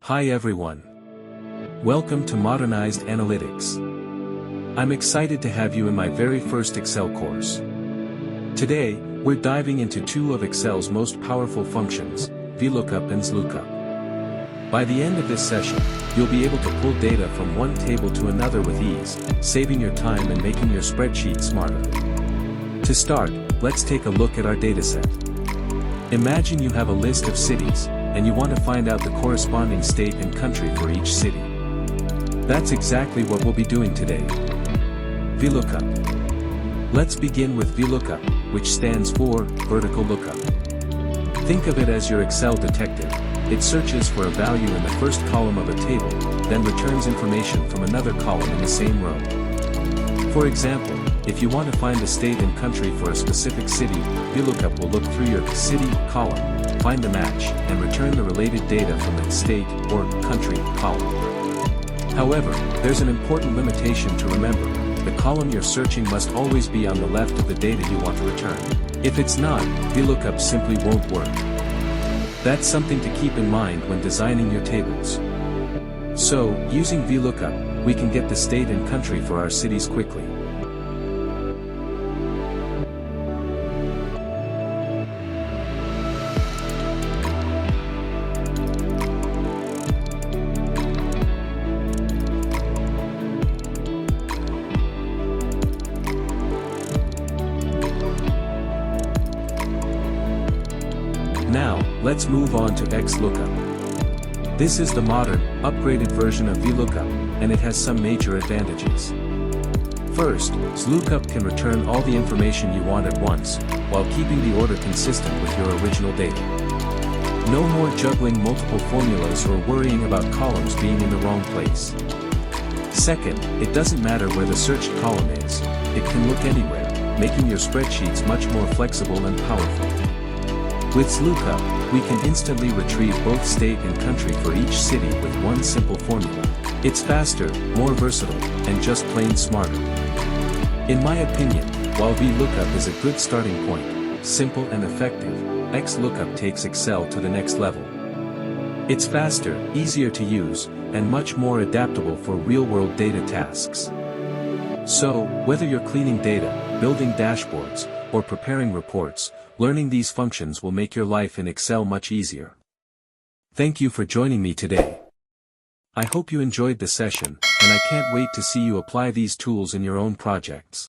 Hi everyone. Welcome to Modernized Analytics. I'm excited to have you in my very first Excel course. Today, we're diving into two of Excel's most powerful functions, VLOOKUP and XLOOKUP. By the end of this session, you'll be able to pull data from one table to another with ease, saving your time and making your spreadsheet smarter. To start, let's take a look at our dataset. Imagine you have a list of cities, and you want to find out the corresponding state and country for each city. That's exactly what we'll be doing today. VLOOKUP. Let's begin with VLOOKUP, which stands for vertical lookup. Think of it as your Excel detective. It searches for a value in the first column of a table, then returns information from another column in the same row. For example, if you want to find the state and country for a specific city, VLOOKUP will look through your city column, find the match, and return the related data from that state or country column. However, there's an important limitation to remember. The column you're searching must always be on the left of the data you want to return. If it's not, VLOOKUP simply won't work. That's something to keep in mind when designing your tables. So, using VLOOKUP, we can get the state and country for our cities quickly. Now, let's move on to XLOOKUP. This is the modern, upgraded version of VLOOKUP, and it has some major advantages. First, XLOOKUP can return all the information you want at once, while keeping the order consistent with your original data. No more juggling multiple formulas or worrying about columns being in the wrong place. Second, it doesn't matter where the searched column is, it can look anywhere, making your spreadsheets much more flexible and powerful. With XLOOKUP, we can instantly retrieve both state and country for each city with one simple formula. It's faster, more versatile, and just plain smarter. In my opinion, while VLOOKUP is a good starting point, simple and effective, XLOOKUP takes Excel to the next level. It's faster, easier to use, and much more adaptable for real-world data tasks. So, whether you're cleaning data, building dashboards, or preparing reports, learning these functions will make your life in Excel much easier. Thank you for joining me today. I hope you enjoyed the session, and I can't wait to see you apply these tools in your own projects.